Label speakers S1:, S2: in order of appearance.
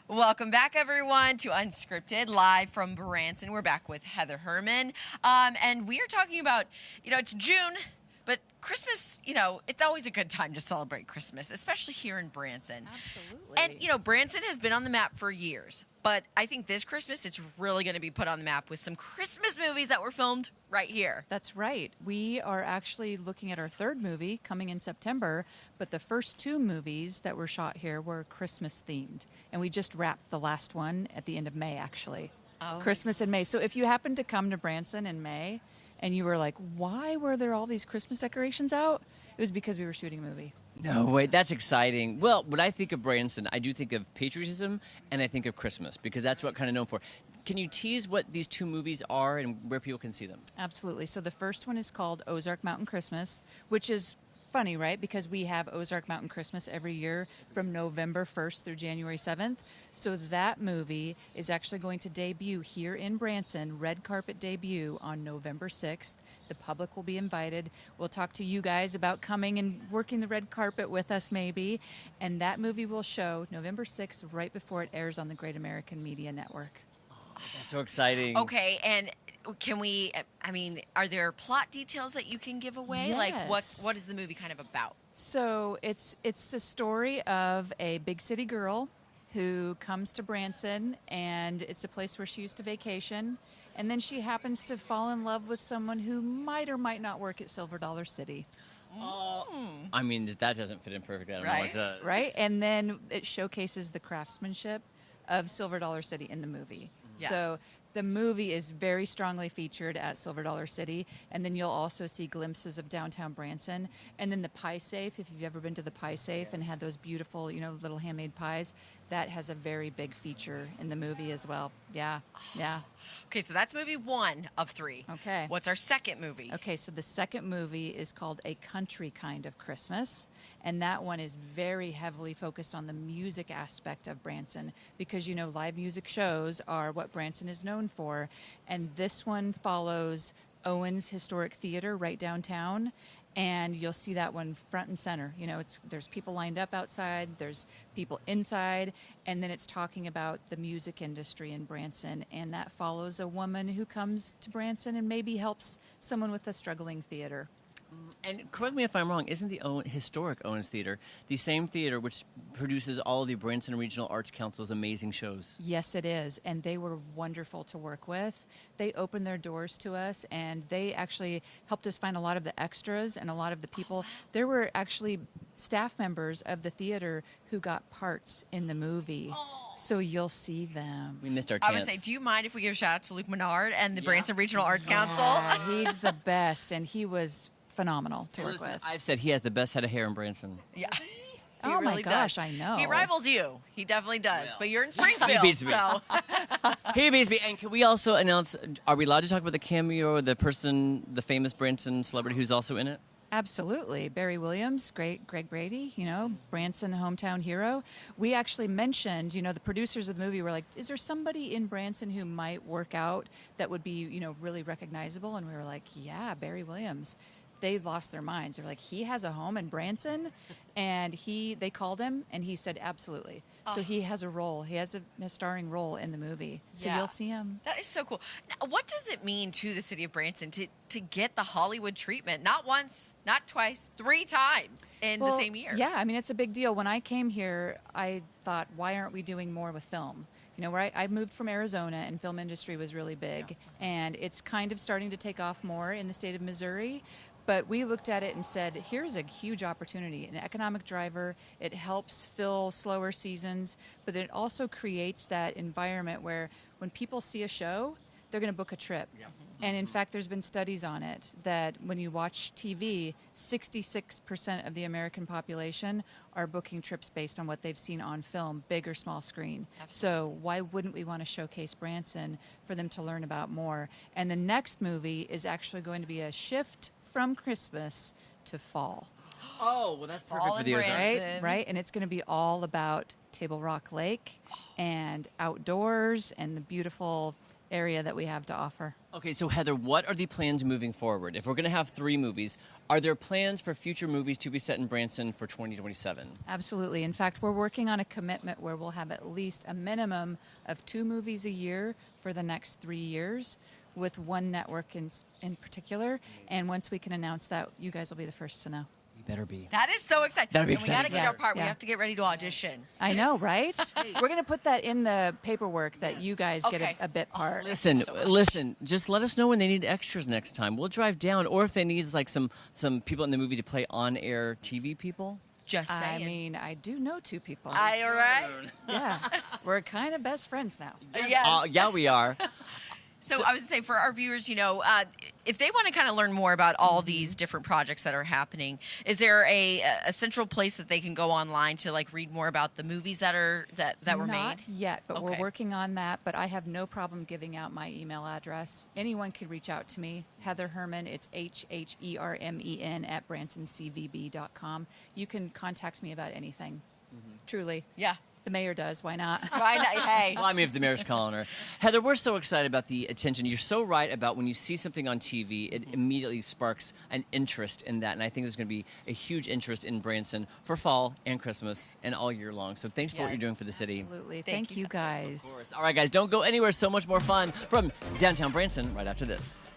S1: Welcome back, everyone, to Unscripted, live from Branson. We're back with Heather Herman. And we are talking about, it's June, but Christmas, it's always a good time to celebrate Christmas, especially here in Branson.
S2: Absolutely.
S1: And, Branson has been on the map for years. But I think this Christmas, it's really going to be put on the map with some Christmas movies that were filmed right here.
S2: That's right. We are actually looking at our third movie coming in September, but the first two movies that were shot here were Christmas themed. And we just wrapped the last one at the end of May, actually.
S1: Oh.
S2: Christmas in May. So if you happen to come to Branson in May and you were like, why were there all these Christmas decorations out? It was because we were shooting a movie.
S3: No, wait, that's exciting. Well, when I think of Branson, I do think of patriotism and I think of Christmas because that's what kind of known for. Can you tease what these two movies are and where people can see them?
S2: Absolutely. So the first one is called Ozark Mountain Christmas, which is funny, right? Because we have Ozark Mountain Christmas every year from November 1st through January 7th. So that movie is actually going to debut here in Branson, red carpet debut on November 6th. The public will be invited. We'll talk to you guys about coming and working the red carpet with us maybe. And that movie will show November 6th right before it airs on the Great American Media Network.
S3: That's so exciting.
S1: Okay, and are there plot details that you can give away?
S2: Yes.
S1: Like, what is the movie kind of about?
S2: So it's a story of a big city girl who comes to Branson, and it's a place where she used to vacation. And then she happens to fall in love with someone who might or might not work at Silver Dollar City.
S3: I mean, that doesn't fit in perfectly. I don't know what does.
S2: Right? And then it showcases the craftsmanship of Silver Dollar City in the movie.
S1: Yeah.
S2: So the movie is very strongly featured at Silver Dollar City, and then you'll also see glimpses of downtown Branson. And then the pie safe, if you've ever been to the pie safe and had those beautiful, little handmade pies, that has a very big feature in the movie as well. Yeah.
S1: Okay, so that's movie 1 of 3.
S2: Okay.
S1: What's our second movie?
S2: Okay, so the second movie is called A Country Kind of Christmas, and that one is very heavily focused on the music aspect of Branson because, live music shows are what Branson is known for, and this one follows Owens Historic Theater right downtown, and you'll see that one front and center. There's people lined up outside, there's people inside, and then it's talking about the music industry in Branson, and that follows a woman who comes to Branson and maybe helps someone with a struggling theater.
S3: And correct me if I'm wrong, isn't the historic Owens Theater the same theater which produces all of the Branson Regional Arts Council's amazing shows?
S2: Yes, it is, and they were wonderful to work with. They opened their doors to us, and they actually helped us find a lot of the extras and a lot of the people. There were actually staff members of the theater who got parts in the movie. So you'll see them.
S3: We missed our chance.
S1: I would say, do you mind if we give a shout out to Luke Menard and the Branson Regional Arts Council?
S2: He's the best, and he was phenomenal to work
S3: Listen,
S2: with.
S3: I've said he has the best head of hair in Branson.
S1: Yeah.
S2: Oh my
S1: really
S2: gosh,
S1: does.
S2: I know.
S1: He rivals you. He definitely does.
S3: Well.
S1: But you're in Springfield.
S3: He beats me.
S1: So.
S3: He beats me. And can we also announce, are we allowed to talk about the cameo of the famous Branson celebrity who's also in it?
S2: Absolutely. Barry Williams, great Greg Brady, Branson hometown hero. We actually mentioned, the producers of the movie were like, is there somebody in Branson who might work out that would be, really recognizable? And we were like, yeah, Barry Williams. They lost their minds. They're like, he has a home in Branson? And they called him, and he said, absolutely. So he has a role. He has a starring role in the movie. So you'll see him.
S1: That is so cool. Now, what does it mean to the city of Branson to get the Hollywood treatment? Not once, not twice, 3 times in the same year.
S2: Yeah, it's a big deal. When I came here, I thought, why aren't we doing more with film? Where I moved from Arizona, and film industry was really big. And it's kind of starting to take off more in the state of Missouri. But we looked at it and said, here's a huge opportunity, an economic driver. It helps fill slower seasons, but it also creates that environment where when people see a show, they're going to book a trip. Yeah. And in fact, there's been studies on it that when you watch TV, 66% of the American population are booking trips based on what they've seen on film, big or small screen. Absolutely. So why wouldn't we want to showcase Branson for them to learn about more? And the next movie is actually going to be a shift from Christmas to fall.
S3: Oh, well, that's perfect for the Ozarks.
S2: Right? And it's going to be all about Table Rock Lake and outdoors and the beautiful area that we have to offer.
S3: Okay, so Heather, what are the plans moving forward? If we're going to have 3 movies, are there plans for future movies to be set in Branson for 2027?
S2: Absolutely. In fact, we're working on a commitment where we'll have at least a minimum of 2 movies a year for the next 3 years, with one network in particular. And once we can announce that, you guys will be the first to know.
S3: You better be.
S1: That is so exciting.
S3: That'd be
S1: And we got to
S3: exciting.
S1: get our part.
S2: Yeah.
S1: We have to get ready to audition.
S2: I know, right? We're going to put that in the paperwork that you guys get
S1: Okay.
S2: a bit part.
S3: Listen. Just let us know when they need extras next time. We'll drive down, or if they need like some people in the movie to play on-air TV people.
S1: Just
S2: I
S1: saying.
S2: mean, I do know 2 people.
S1: All right.
S2: Yeah, we're kind of best friends now.
S1: Yes.
S3: Yeah, we are.
S1: So I was going to say, for our viewers, if they want to kind of learn more about all these different projects that are happening, is there a central place that they can go online to like read more about the movies that were made?
S2: Not yet, but we're
S1: Okay.
S2: working on that. But I have no problem giving out my email address. Anyone can reach out to me. Heather Herman, it's HHERMEN at bransoncvb.com. You can contact me about anything. Truly.
S1: Yeah.
S2: The mayor does. Why not?
S1: Why not? Hey.
S3: Well, I mean, if the mayor's calling her. Heather, we're so excited about the attention. You're so right about when you see something on TV, it immediately sparks an interest in that. And I think there's going to be a huge interest in Branson for fall and Christmas and all year long. So thanks for what you're
S1: Yes.
S3: doing for the city.
S2: Absolutely.
S1: Thank
S2: Thank
S1: you.
S2: you guys.
S3: All right, guys, don't go anywhere. So much more fun from downtown Branson right after this.